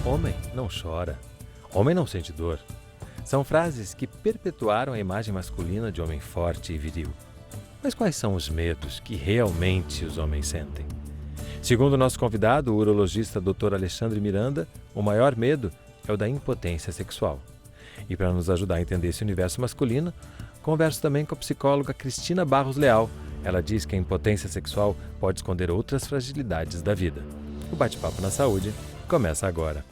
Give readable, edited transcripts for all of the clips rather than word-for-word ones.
Homem não chora. Homem não sente dor. São frases que perpetuaram a imagem masculina de homem forte e viril. Mas quais são os medos que realmente os homens sentem? Segundo o nosso convidado, o urologista Dr. Alexandre Miranda, o maior medo é o da impotência sexual. E para nos ajudar a entender esse universo masculino, converso também com a psicóloga Cristina Barros Leal. Ela diz que a impotência sexual pode esconder outras fragilidades da vida. O Bate-Papo na Saúde começa agora.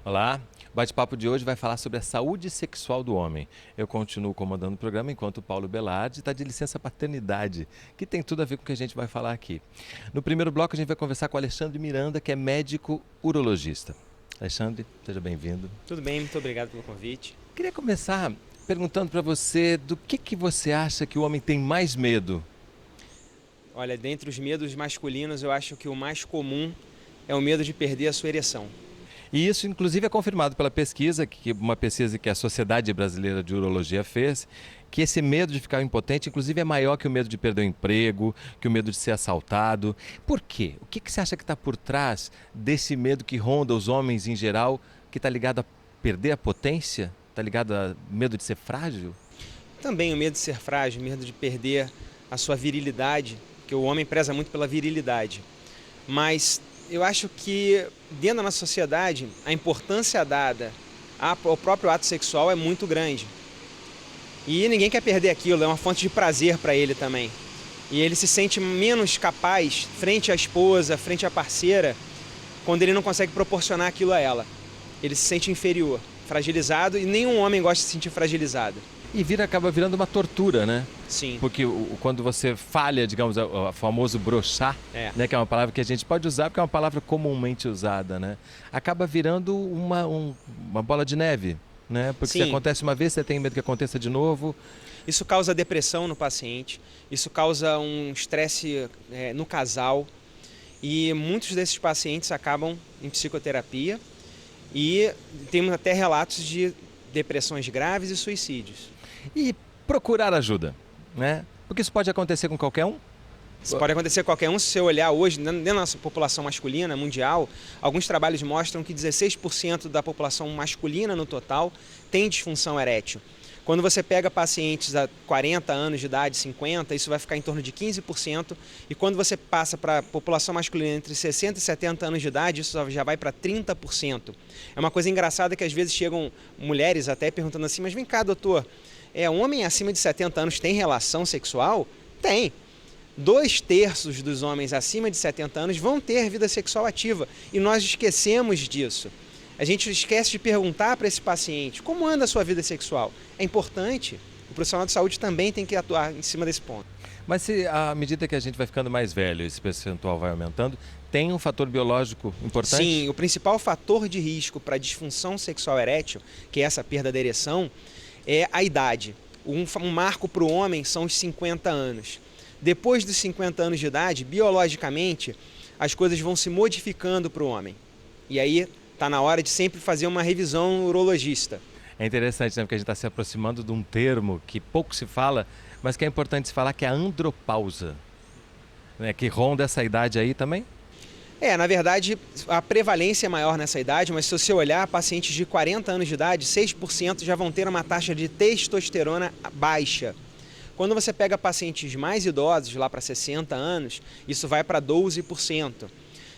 Olá, o bate-papo de hoje vai falar sobre a saúde sexual do homem. Eu continuo comandando o programa enquanto o Paulo Belardi está de licença paternidade, que tem tudo a ver com o que a gente vai falar aqui. No primeiro bloco a gente vai conversar com o Alexandre Miranda, que é médico urologista. Alexandre, seja bem-vindo. Tudo bem, muito obrigado pelo convite. Queria começar perguntando para você do que você acha que o homem tem mais medo? Olha, dentre os medos masculinos, eu acho que o mais comum é o medo de perder a sua ereção. E isso, inclusive, é confirmado pela pesquisa, uma pesquisa que a Sociedade Brasileira de Urologia fez, que esse medo de ficar impotente, inclusive, é maior que o medo de perder o emprego, que o medo de ser assaltado. Por quê? O que você acha que está por trás desse medo que ronda os homens em geral, que está ligado a perder a potência? Está ligado a medo de ser frágil? Também o medo de ser frágil, o medo de perder a sua virilidade, que o homem preza muito pela virilidade. Mas eu acho que dentro da nossa sociedade a importância dada ao próprio ato sexual é muito grande. E ninguém quer perder aquilo, é uma fonte de prazer para ele também. E ele se sente menos capaz frente à esposa, frente à parceira, quando ele não consegue proporcionar aquilo a ela. Ele se sente inferior, fragilizado, e nenhum homem gosta de se sentir fragilizado. E acaba virando uma tortura, né? Sim. Porque quando você falha, digamos, o famoso broxar, né, que é uma palavra que a gente pode usar porque é uma palavra comumente usada, né? Acaba virando uma bola de neve, né? Porque Sim. se acontece uma vez, você tem medo que aconteça de novo. Isso causa depressão no paciente, isso causa um estresse no casal, e muitos desses pacientes acabam em psicoterapia e temos até relatos de depressões graves e suicídios. E procurar ajuda, né? Porque isso pode acontecer com qualquer um? Isso pode acontecer com qualquer um. Se você olhar hoje, dentro da nossa população masculina mundial, alguns trabalhos mostram que 16% da população masculina no total tem disfunção erétil. Quando você pega pacientes a 40 anos de idade, 50, isso vai ficar em torno de 15%. E quando você passa para a população masculina entre 60 e 70 anos de idade, isso já vai para 30%. É uma coisa engraçada que às vezes chegam mulheres até perguntando assim, mas vem cá, doutor, homem acima de 70 anos tem relação sexual? Tem. 2/3 dos homens acima de 70 anos vão ter vida sexual ativa. E nós esquecemos disso. A gente esquece de perguntar para esse paciente como anda a sua vida sexual. É importante. O profissional de saúde também tem que atuar em cima desse ponto. Mas se à medida que a gente vai ficando mais velho, esse percentual vai aumentando, tem um fator biológico importante? Sim, o principal fator de risco para disfunção sexual erétil, que é essa perda da ereção, é a idade. Um marco para o homem são os 50 anos. Depois dos 50 anos de idade, biologicamente, as coisas vão se modificando para o homem. E aí está na hora de sempre fazer uma revisão urologista. É interessante, né? Porque a gente está se aproximando de um termo que pouco se fala, mas que é importante se falar, que é a andropausa, né? Que ronda essa idade aí também? Na verdade, a prevalência é maior nessa idade, mas se você olhar, pacientes de 40 anos de idade, 6% já vão ter uma taxa de testosterona baixa. Quando você pega pacientes mais idosos, lá para 60 anos, isso vai para 12%.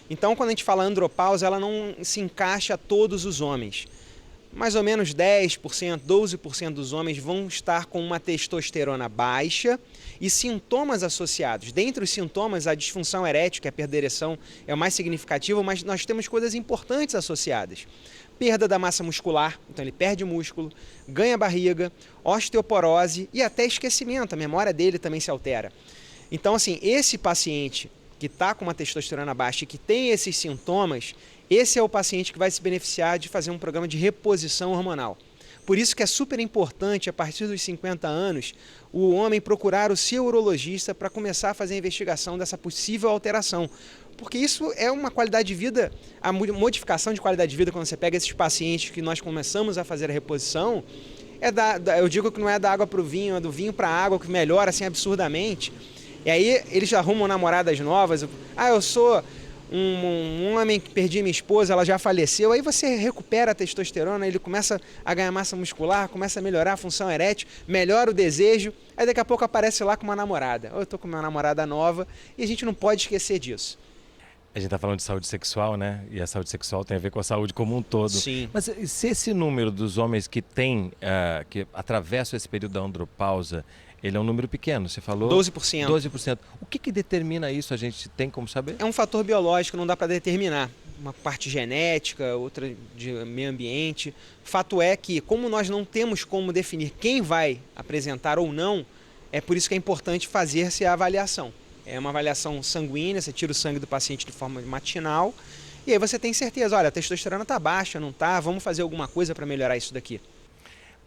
Então, quando a gente fala andropausa, ela não se encaixa a todos os homens. Mais ou menos 10%, 12% dos homens vão estar com uma testosterona baixa e sintomas associados. Dentre os sintomas, a disfunção erétil, que é a perda de ereção, é o mais significativo, mas nós temos coisas importantes associadas. Perda da massa muscular, então ele perde músculo, ganha barriga, osteoporose e até esquecimento, a memória dele também se altera. Então, assim, esse paciente que está com uma testosterona baixa e que tem esses sintomas, esse é o paciente que vai se beneficiar de fazer um programa de reposição hormonal. Por isso que é super importante, a partir dos 50 anos, o homem procurar o seu urologista para começar a fazer a investigação dessa possível alteração. porque isso é uma qualidade de vida, a modificação de qualidade de vida, quando você pega esses pacientes que nós começamos a fazer a reposição, eu digo que não é da água para o vinho, é do vinho para a água, que melhora assim absurdamente. E aí eles arrumam namoradas novas. Eu sou um homem que perdi minha esposa, ela já faleceu. Aí você recupera a testosterona, ele começa a ganhar massa muscular, começa a melhorar a função erétil, melhora o desejo. Aí daqui a pouco aparece lá com uma namorada. Eu estou com uma namorada nova e a gente não pode esquecer disso. A gente está falando de saúde sexual, né? E a saúde sexual tem a ver com a saúde como um todo. Sim. Mas se esse número dos homens que que atravessam esse período da andropausa, ele é um número pequeno, você falou? 12%. 12%. O que determina isso? A gente tem como saber? É um fator biológico, não dá para determinar. Uma parte genética, outra de meio ambiente. Fato é que, como nós não temos como definir quem vai apresentar ou não, é por isso que é importante fazer-se a avaliação. É uma avaliação sanguínea, você tira o sangue do paciente de forma matinal e aí você tem certeza, olha, a testosterona está baixa, não está, vamos fazer alguma coisa para melhorar isso daqui.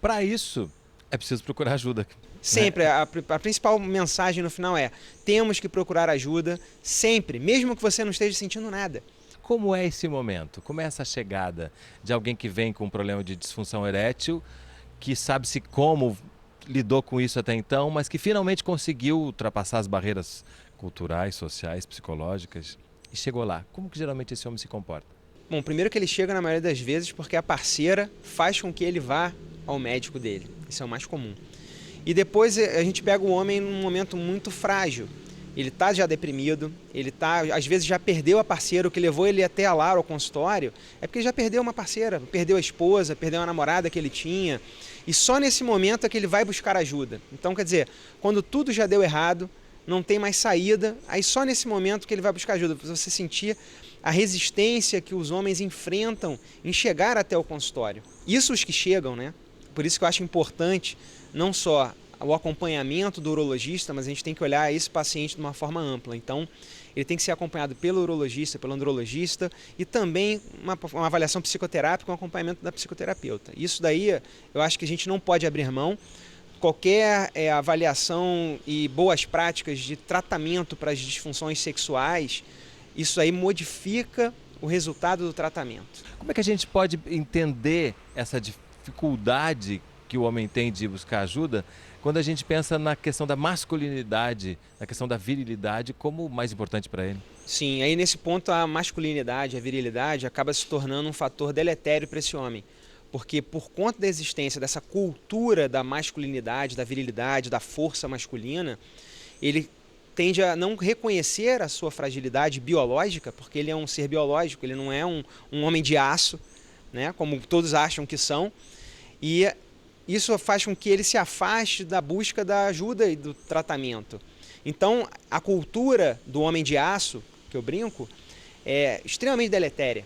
Para isso, é preciso procurar ajuda. Sempre, a principal mensagem no final é, temos que procurar ajuda sempre, mesmo que você não esteja sentindo nada. Como é esse momento? Como é essa chegada de alguém que vem com um problema de disfunção erétil, que sabe-se como lidou com isso até então, mas que finalmente conseguiu ultrapassar as barreiras culturais, sociais, psicológicas e chegou lá? Como que geralmente esse homem se comporta? Bom, primeiro que ele chega na maioria das vezes porque a parceira faz com que ele vá ao médico dele. Isso é o mais comum. E depois a gente pega o homem num momento muito frágil. Ele está já deprimido, ele às vezes já perdeu a parceira, o que levou ele até lá ao consultório é porque ele já perdeu uma parceira, perdeu a esposa, perdeu a namorada que ele tinha. E só nesse momento é que ele vai buscar ajuda. Então, quer dizer, quando tudo já deu errado, não tem mais saída, aí só nesse momento que ele vai buscar ajuda, para você sentir a resistência que os homens enfrentam em chegar até o consultório. Isso os que chegam, né? Por isso que eu acho importante não só o acompanhamento do urologista, mas a gente tem que olhar esse paciente de uma forma ampla. Então, ele tem que ser acompanhado pelo urologista, pelo andrologista e também uma avaliação psicoterápica com acompanhamento da psicoterapeuta. Isso daí eu acho que a gente não pode abrir mão. Qualquer avaliação e boas práticas de tratamento para as disfunções sexuais, isso aí modifica o resultado do tratamento. Como é que a gente pode entender essa dificuldade que o homem tem de buscar ajuda quando a gente pensa na questão da masculinidade, na questão da virilidade como mais importante para ele? Sim, aí nesse ponto a masculinidade, a virilidade acaba se tornando um fator deletério para esse homem. Porque por conta da existência dessa cultura da masculinidade, da virilidade, da força masculina, ele tende a não reconhecer a sua fragilidade biológica, porque ele é um ser biológico, ele não é um homem de aço, né, como todos acham que são, e isso faz com que ele se afaste da busca da ajuda e do tratamento. Então, a cultura do homem de aço, que eu brinco, é extremamente deletéria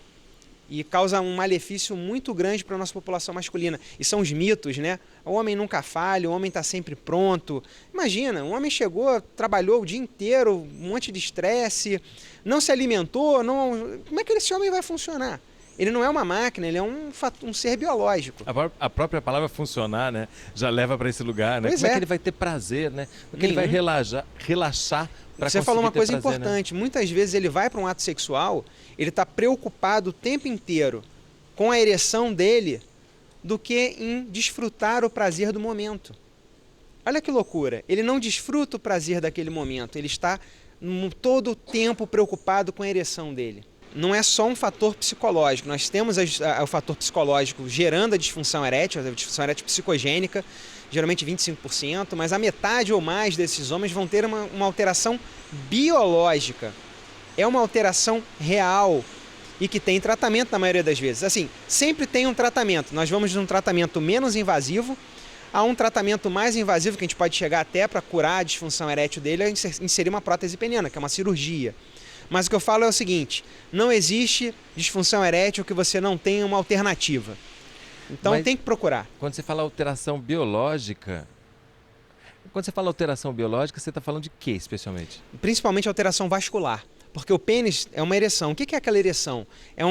e causa um malefício muito grande para a nossa população masculina. E são os mitos, né? O homem nunca falha, o homem está sempre pronto. Imagina, um homem chegou, trabalhou o dia inteiro, um monte de estresse, não se alimentou, como é que esse homem vai funcionar? Ele não é uma máquina, ele é um ser biológico. A própria palavra funcionar, né, já leva para esse lugar, né? Pois Como é que ele vai ter prazer, né? Como é que ele vai relaxar para conseguir Você falou uma coisa prazer, importante, né? Muitas vezes ele vai para um ato sexual, ele está preocupado o tempo inteiro com a ereção dele do que em desfrutar o prazer do momento. Olha que loucura, ele não desfruta o prazer daquele momento, ele está todo o tempo preocupado com a ereção dele. Não é só um fator psicológico, nós temos o fator psicológico gerando a disfunção erétil psicogênica, geralmente 25%, mas a metade ou mais desses homens vão ter uma alteração biológica. É uma alteração real e que tem tratamento na maioria das vezes. Assim, sempre tem um tratamento. Nós vamos de um tratamento menos invasivo a um tratamento mais invasivo, que a gente pode chegar até para curar a disfunção erétil dele, é inserir uma prótese peniana, que é uma cirurgia. Mas o que eu falo é o seguinte, não existe disfunção erétil que você não tenha uma alternativa. Então tem que procurar. Quando você fala alteração biológica, você está falando de quê especialmente? Principalmente alteração vascular. Porque o pênis é uma ereção. O que é aquela ereção? É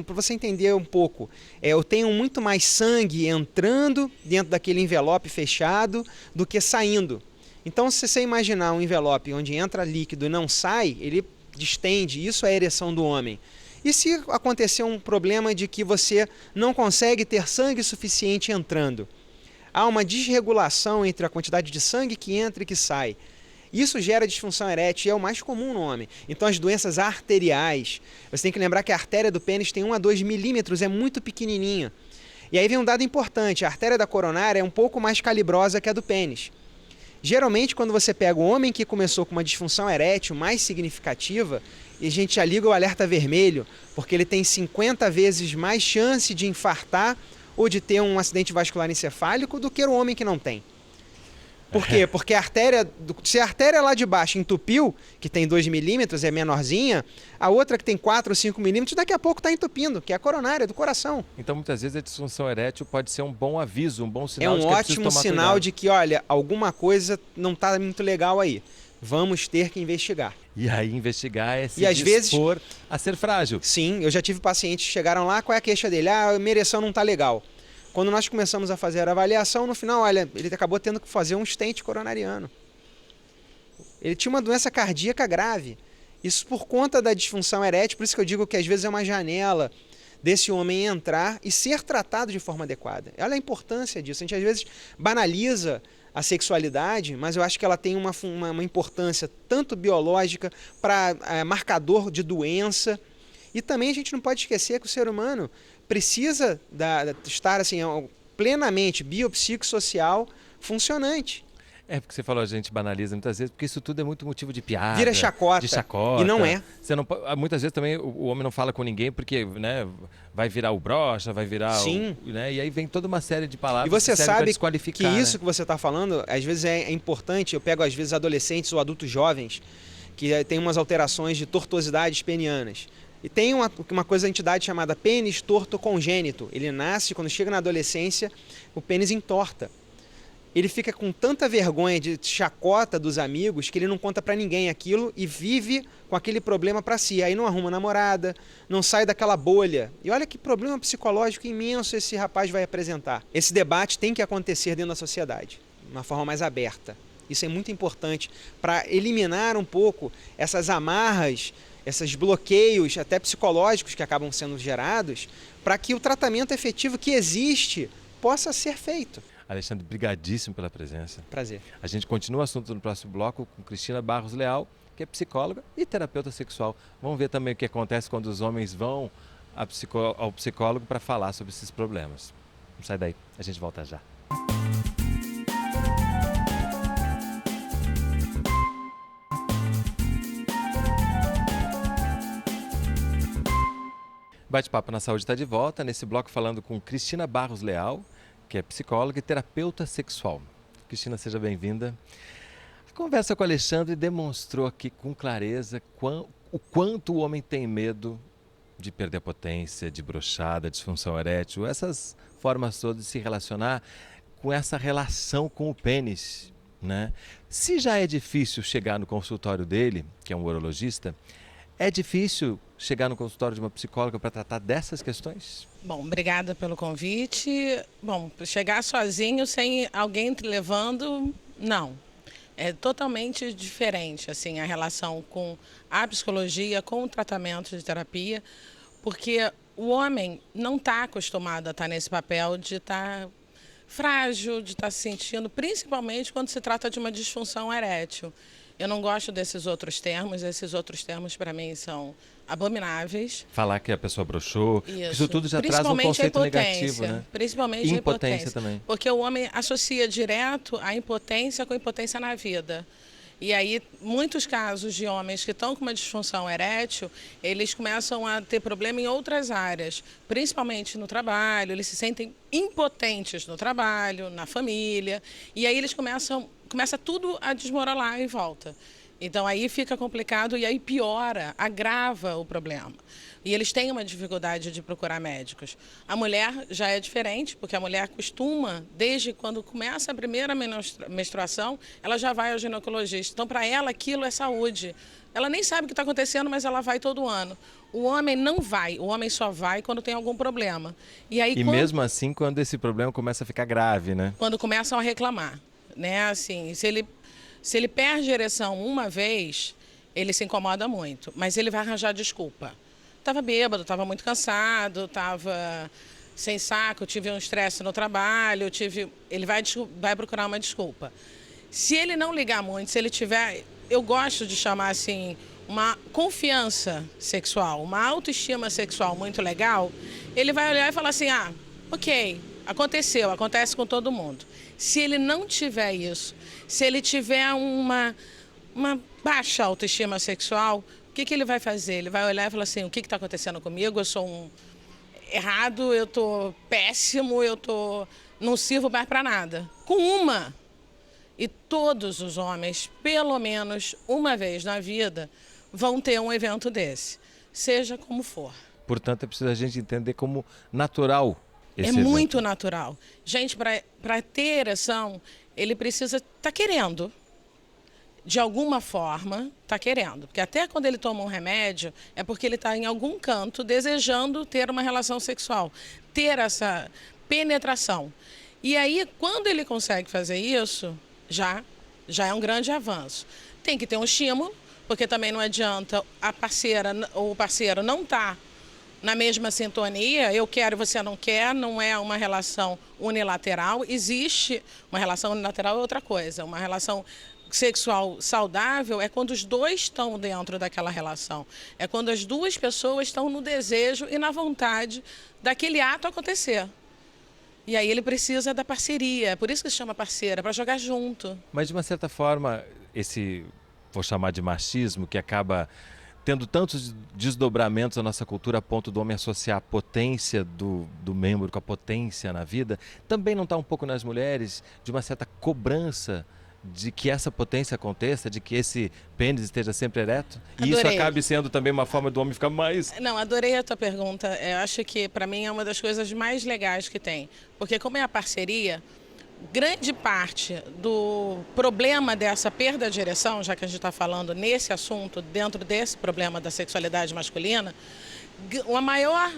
para você entender um pouco, eu tenho muito mais sangue entrando dentro daquele envelope fechado do que saindo. Então, se você imaginar um envelope onde entra líquido e não sai, ele distende, isso é a ereção do homem. E se acontecer um problema de que você não consegue ter sangue suficiente entrando? Há uma desregulação entre a quantidade de sangue que entra e que sai. Isso gera disfunção erétil e é o mais comum no homem. Então as doenças arteriais, você tem que lembrar que a artéria do pênis tem 1 a 2 milímetros, é muito pequenininha. E aí vem um dado importante, a artéria da coronária é um pouco mais calibrosa que a do pênis. Geralmente quando você pega um homem que começou com uma disfunção erétil mais significativa, e a gente já liga o alerta vermelho, porque ele tem 50 vezes mais chance de infartar ou de ter um acidente vascular encefálico do que o homem que não tem. Por quê? Porque se a artéria lá de baixo entupiu, que tem 2 milímetros, é menorzinha, a outra que tem 4 ou 5 milímetros, daqui a pouco está entupindo, que é a coronária do coração. Então, muitas vezes, a disfunção erétil pode ser um bom aviso, um bom sinal É um de que é preciso ótimo tomar sinal cuidado. de que, olha, alguma coisa não está muito legal aí. Vamos ter que investigar. E aí, investigar é se E às vezes- dispor a ser frágil. Sim, eu já tive pacientes que chegaram lá, qual é a queixa dele? Ah, a minha ereção não está legal. Quando nós começamos a fazer a avaliação, no final, olha, ele acabou tendo que fazer um stent coronariano. Ele tinha uma doença cardíaca grave. Isso por conta da disfunção erétil, por isso que eu digo que às vezes é uma janela desse homem entrar e ser tratado de forma adequada. Olha a importância disso. A gente às vezes banaliza a sexualidade, mas eu acho que ela tem uma importância tanto biológica para marcador de doença. E também a gente não pode esquecer que o ser humano precisa estar assim, plenamente biopsicossocial funcionante. É porque você falou, a gente banaliza muitas vezes, porque isso tudo é muito motivo de piada. Vira chacota. De chacota. E não é. Você não, muitas vezes também o homem não fala com ninguém porque, né, vai virar o broxa, vai virar Sim. né, e aí vem toda uma série de palavras E você que servem pra sabe que desqualificar, isso né? que você está falando, às vezes é importante, eu pego às vezes adolescentes ou adultos jovens, que tem umas alterações de tortuosidades penianas. E tem uma entidade chamada pênis torto congênito. Ele nasce, quando chega na adolescência, o pênis entorta. Ele fica com tanta vergonha de chacota dos amigos que ele não conta pra ninguém aquilo e vive com aquele problema pra si. Aí não arruma namorada, não sai daquela bolha. E olha que problema psicológico imenso esse rapaz vai apresentar. Esse debate tem que acontecer dentro da sociedade, de uma forma mais aberta. Isso é muito importante para eliminar um pouco essas amarras, esses bloqueios até psicológicos que acabam sendo gerados, para que o tratamento efetivo que existe possa ser feito. Alexandre, brigadíssimo pela presença. Prazer. A gente continua o assunto no próximo bloco com Cristina Barros Leal, que é psicóloga e terapeuta sexual. Vamos ver também o que acontece quando os homens vão ao psicólogo para falar sobre esses problemas. Não sai daí, a gente volta já. Bate-papo na Saúde está de volta, nesse bloco falando com Cristina Barros Leal, que é psicóloga e terapeuta sexual. Cristina, seja bem-vinda. A conversa com o Alexandre demonstrou aqui com clareza o quanto o homem tem medo de perder a potência, de brochada, disfunção erétil, essas formas todas de se relacionar com essa relação com o pênis, né? Se já é difícil chegar no consultório dele, que é um urologista, é difícil chegar no consultório de uma psicóloga para tratar dessas questões? Bom, obrigada pelo convite. Bom, chegar sozinho, sem alguém te levando, não. É totalmente diferente, assim, a relação com a psicologia, com o tratamento de terapia, porque o homem não está acostumado a estar nesse papel de estar frágil, de estar se sentindo, principalmente quando se trata de uma disfunção erétil. Eu não gosto desses outros termos, esses outros termos para mim são abomináveis. Falar que a pessoa broxou, isso tudo já traz um Principalmente conceito a negativo, né? Principalmente Impotência a impotência também. Porque o homem associa direto a impotência com impotência na vida. E aí, muitos casos de homens que estão com uma disfunção erétil, eles começam a ter problema em outras áreas, principalmente no trabalho, eles se sentem impotentes no trabalho, na família, e aí eles começa tudo a desmoronar em volta. Então aí fica complicado e aí piora, agrava o problema. E eles têm uma dificuldade de procurar médicos. A mulher já é diferente, porque a mulher costuma, desde quando começa a primeira menstruação, ela já vai ao ginecologista. Então, para ela, aquilo é saúde. Ela nem sabe o que está acontecendo, mas ela vai todo ano. O homem não vai, o homem só vai quando tem algum problema. E aí, mesmo assim, quando esse problema começa a ficar grave, né? Quando começam a reclamar, né? Assim, se ele perde a ereção uma vez, ele se incomoda muito, mas ele vai arranjar desculpa. Estava bêbado, estava muito cansado, estava sem saco, tive um estresse no trabalho, ele vai procurar uma desculpa. Se ele não ligar muito, se ele tiver, eu gosto de chamar assim, uma confiança sexual, uma autoestima sexual muito legal, ele vai olhar e falar assim, ok, aconteceu, acontece com todo mundo. Se ele não tiver isso, se ele tiver uma baixa autoestima sexual, o que ele vai fazer? Ele vai olhar e falar assim, o que está acontecendo comigo? Eu sou um errado, eu estou péssimo, não sirvo mais para nada. Com uma. E todos os homens, pelo menos uma vez na vida, vão ter um evento desse, seja como for. Portanto, é preciso a gente entender como natural esse evento. evento. Muito natural. Gente, para ter ereção, ele precisa estar querendo. De alguma forma, está querendo. Porque até quando ele toma um remédio, é porque ele está em algum canto desejando ter uma relação sexual, ter essa penetração. E aí, quando ele consegue fazer isso, já é um grande avanço. Tem que ter um estímulo, porque também não adianta a parceira ou o parceiro não estar na mesma sintonia, eu quero e você não quer, não é uma relação unilateral. Existe uma relação unilateral, é outra coisa, uma relação sexual saudável é quando os dois estão dentro daquela relação. É quando as duas pessoas estão no desejo e na vontade daquele ato acontecer. E aí ele precisa da parceria, por isso que se chama parceira, para jogar junto. Mas de uma certa forma, vou chamar de machismo, que acaba tendo tantos desdobramentos na nossa cultura a ponto do homem associar a potência do membro com a potência na vida, também não está um pouco nas mulheres de uma certa cobrança de que essa potência aconteça, de que esse pênis esteja sempre ereto? E isso acabe sendo também uma forma do homem ficar mais... Não, adorei a tua pergunta. Eu acho que, para mim, é uma das coisas mais legais que tem. Porque como é a parceria, grande parte do problema dessa perda de ereção, já que a gente está falando nesse assunto, dentro desse problema da sexualidade masculina,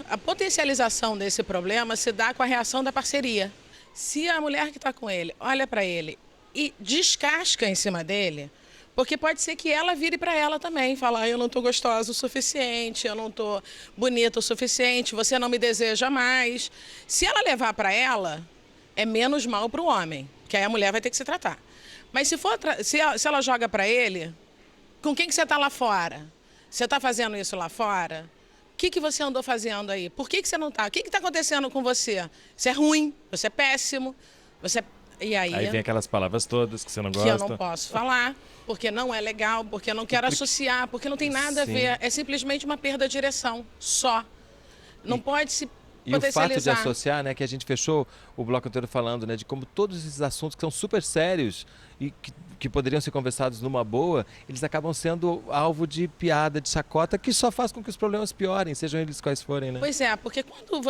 a potencialização desse problema se dá com a reação da parceria. Se a mulher que está com ele olha para ele e descasca em cima dele, porque pode ser que ela vire para ela também e fale, eu não estou gostosa o suficiente, eu não estou bonita o suficiente, você não me deseja mais. Se ela levar para ela, é menos mal para o homem, que aí a mulher vai ter que se tratar. Mas se ela joga para ele, com quem que você está lá fora? Você está fazendo isso lá fora? O que você andou fazendo aí? Por que você não está? O que está acontecendo com você? Você é ruim, você é péssimo, você é... E aí vem aquelas palavras todas que você não gosta. Que eu não posso falar, porque não é legal, porque eu não quero associar, porque não tem nada a ver. É simplesmente uma perda de direção, só. Não pode se potencializar. E o fato de associar, né, que a gente fechou o bloco inteiro falando, né, de como todos esses assuntos que são super sérios e que poderiam ser conversados numa boa, eles acabam sendo alvo de piada, de chacota, que só faz com que os problemas piorem, sejam eles quais forem, né? Pois é, porque quando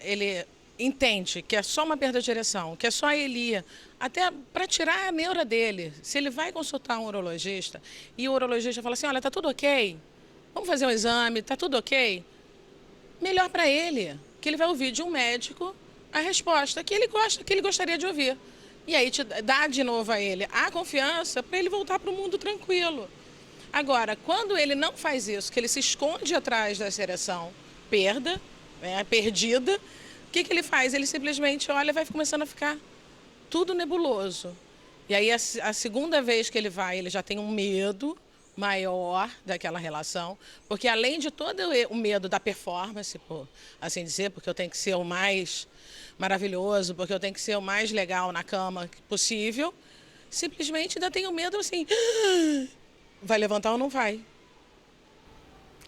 ele entende que é só uma perda de ereção, que é só ele ir, até para tirar a neura dele. Se ele vai consultar um urologista e o urologista fala assim, olha, tá tudo ok? Vamos fazer um exame, tá tudo ok? Melhor para ele, que ele vai ouvir de um médico a resposta que ele gosta, que ele gostaria de ouvir. E aí te dá de novo a ele a confiança para ele voltar para o mundo tranquilo. Agora, quando ele não faz isso, que ele se esconde atrás dessa ereção perdida, o que ele faz? Ele simplesmente olha e vai começando a ficar tudo nebuloso. E aí a segunda vez que ele vai, ele já tem um medo maior daquela relação, porque além de todo o medo da performance, por assim dizer, porque eu tenho que ser o mais maravilhoso, porque eu tenho que ser o mais legal na cama possível, simplesmente ainda tenho medo assim, vai levantar ou não vai?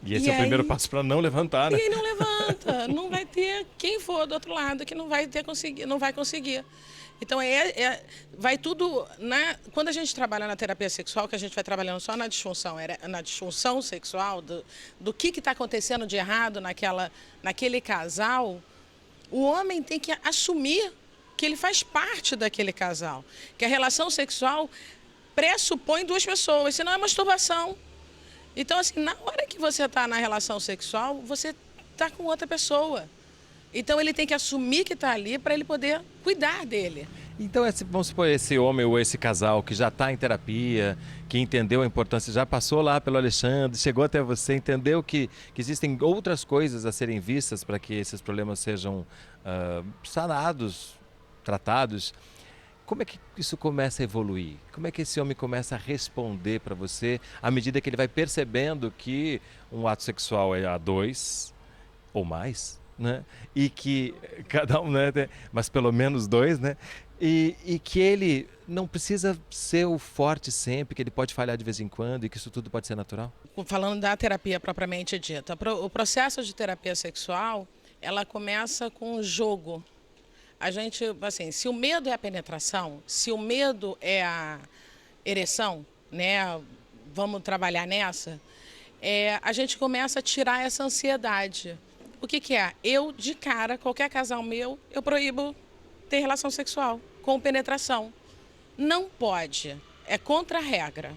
E esse é o primeiro passo para não levantar, né? E aí não levanta, não vai ter quem for do outro lado que não vai conseguir. Então, vai tudo... Quando a gente trabalha na terapia sexual, que a gente vai trabalhando só na disfunção sexual, do que está acontecendo de errado naquele casal, o homem tem que assumir que ele faz parte daquele casal. Que a relação sexual pressupõe duas pessoas, senão é masturbação. Então, assim, na hora que você está na relação sexual, você está com outra pessoa. Então, ele tem que assumir que está ali para ele poder cuidar dele. Então, vamos supor, esse homem ou esse casal que já está em terapia, que entendeu a importância, já passou lá pelo Alexandre, chegou até você, entendeu que existem outras coisas a serem vistas para que esses problemas sejam sanados, tratados. Como é que isso começa a evoluir? Como é que esse homem começa a responder para você à medida que ele vai percebendo que um ato sexual é a dois ou mais, né? E que cada um, né? Mas pelo menos dois, né? E que ele não precisa ser o forte sempre, que ele pode falhar de vez em quando e que isso tudo pode ser natural? Falando da terapia propriamente dita, o processo de terapia sexual, ela começa com o jogo. A gente, assim, se o medo é a penetração, se o medo é a ereção, né, vamos trabalhar nessa, a gente começa a tirar essa ansiedade. O que é? Eu, de cara, qualquer casal meu, eu proíbo ter relação sexual com penetração. Não pode, é contra a regra.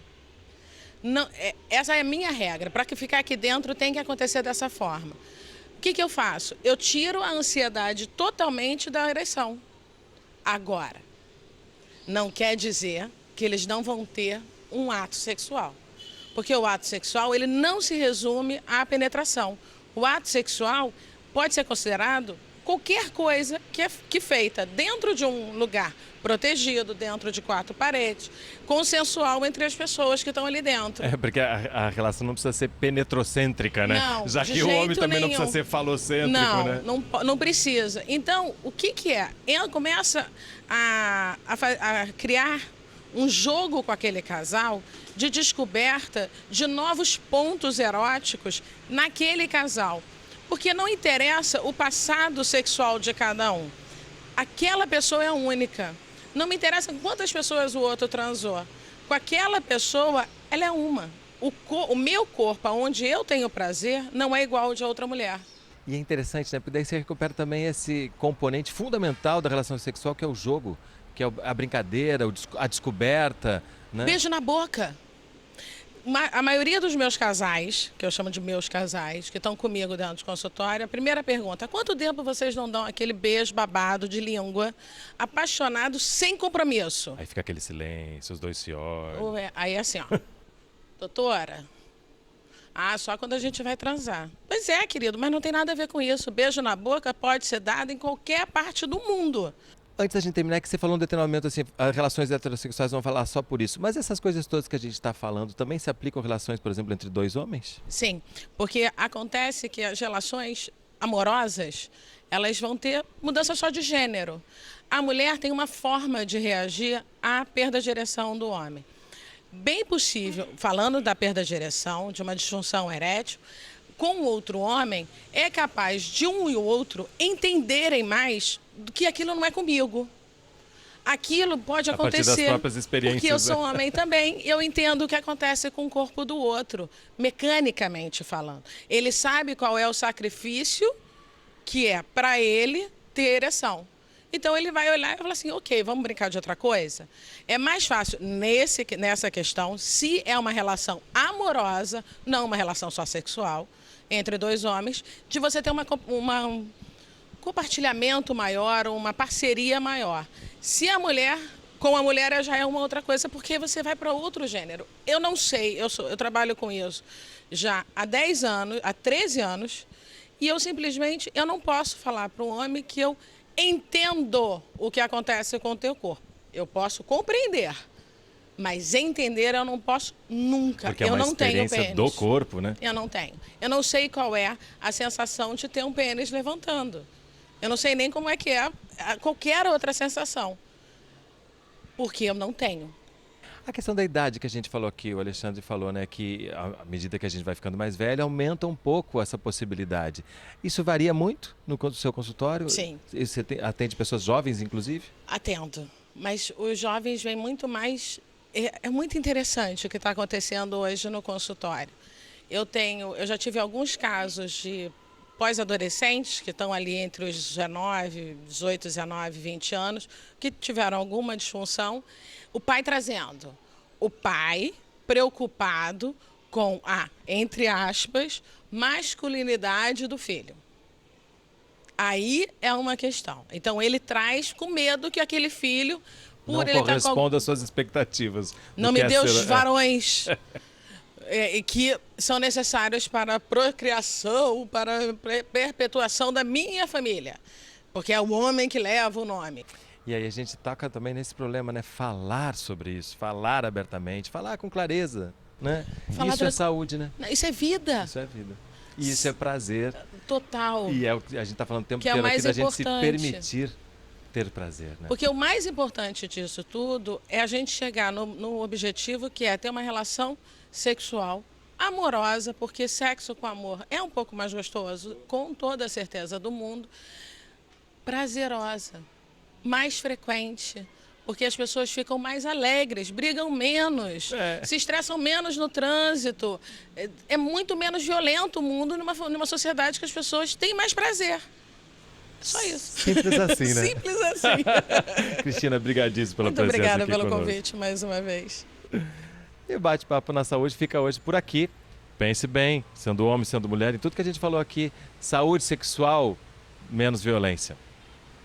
Não, essa é a minha regra, para que ficar aqui dentro tem que acontecer dessa forma. O que eu faço? Eu tiro a ansiedade totalmente da ereção. Agora, não quer dizer que eles não vão ter um ato sexual. Porque o ato sexual, ele não se resume à penetração. O ato sexual pode ser considerado qualquer coisa que feita dentro de um lugar protegido, dentro de 4 paredes, consensual entre as pessoas que estão ali dentro. Porque a relação não precisa ser penetrocêntrica, né? Não, já de que o homem jeito também não nenhum. precisa ser falocêntrico, não, né? Não precisa. Então, o que é? Ela começa a criar um jogo com aquele casal de descoberta de novos pontos eróticos naquele casal. Porque não interessa o passado sexual de cada um. Aquela pessoa é única. Não me interessa quantas pessoas o outro transou. Com aquela pessoa, ela é uma. O meu corpo, onde eu tenho prazer, não é igual ao de outra mulher. E é interessante, né? Porque daí você recupera também esse componente fundamental da relação sexual, que é o jogo, que é a brincadeira, a descoberta, né? Beijo na boca. A maioria dos meus casais, que eu chamo de meus casais, que estão comigo dentro do consultório, a primeira pergunta: há quanto tempo vocês não dão aquele beijo babado de língua, apaixonado, sem compromisso? Aí fica aquele silêncio, os dois se olham. Aí é assim, ó. Doutora, só quando a gente vai transar. Pois é, querido, mas não tem nada a ver com isso. Beijo na boca pode ser dado em qualquer parte do mundo. Antes da gente terminar, que você falou um determinado momento assim, as relações heterossexuais vão falar só por isso. Mas essas coisas todas que a gente está falando também se aplicam a relações, por exemplo, entre 2 homens? Sim, porque acontece que as relações amorosas, elas vão ter mudança só de gênero. A mulher tem uma forma de reagir à perda de ereção do homem. Bem possível, falando da perda de ereção, de uma disfunção erétil, com o outro homem, é capaz de um e o outro entenderem mais que aquilo não é comigo. Aquilo pode acontecer. A partir das próprias experiências. Porque eu sou homem também, eu entendo o que acontece com o corpo do outro, mecanicamente falando. Ele sabe qual é o sacrifício que é para ele ter ereção. Então ele vai olhar e falar assim, ok, vamos brincar de outra coisa? É mais fácil nessa questão, se é uma relação amorosa, não uma relação só sexual, entre 2 homens, de você ter um compartilhamento maior, uma parceria maior. Se a mulher, com a mulher já é uma outra coisa, porque você vai para outro gênero. Eu não sei, eu trabalho com isso já há 10 anos, há 13 anos, e eu não posso falar para um homem que eu entendo o que acontece com o teu corpo. Eu posso compreender, mas entender eu não posso nunca. Porque é eu uma não tenho experiência pênis. do corpo, né? Eu não tenho. Eu não sei qual é a sensação de ter um pênis levantando. Eu não sei nem como é que é qualquer outra sensação. Porque eu não tenho. A questão da idade que a gente falou aqui, o Alexandre falou, né, que à medida que a gente vai ficando mais velho, aumenta um pouco essa possibilidade. Isso varia muito no seu consultório? Sim. Você atende pessoas jovens, inclusive? Atendo. Mas os jovens vêm muito mais... É muito interessante o que está acontecendo hoje no consultório. Eu já tive alguns casos de pós-adolescentes que estão ali entre os 18, 19, 20 anos, que tiveram alguma disfunção. O pai trazendo. O pai preocupado com a, entre aspas, masculinidade do filho. Aí é uma questão. Então ele traz com medo que aquele filho, por Não ele estar corresponde às suas expectativas. não me dê os varões que são necessários para a procriação, para a perpetuação da minha família. Porque é o homem que leva o nome. E aí a gente toca também nesse problema, né? Falar sobre isso, falar abertamente, falar com clareza, né? Falar Isso é saúde, né? Isso é vida. Isso é vida. E isso é prazer. Total. E é o que a gente está falando o tempo Que é o inteiro aqui mais da gente se importante. permitir ter prazer, né? Porque o mais importante disso tudo é a gente chegar no objetivo que é ter uma relação sexual amorosa, porque sexo com amor é um pouco mais gostoso, com toda a certeza do mundo, prazerosa, mais frequente, porque as pessoas ficam mais alegres, brigam menos, se estressam menos no trânsito, é muito menos violento o mundo numa sociedade que as pessoas têm mais prazer. Só isso. Simples assim, né? Simples assim. Cristina, brigadíssimo pela Muito presença obrigada aqui pelo conosco. convite mais uma vez. E o Bate-Papo na Saúde fica hoje por aqui. Pense bem, sendo homem, sendo mulher, em tudo que a gente falou aqui. Saúde sexual, menos violência.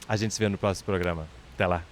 A gente se vê no próximo programa. Até lá.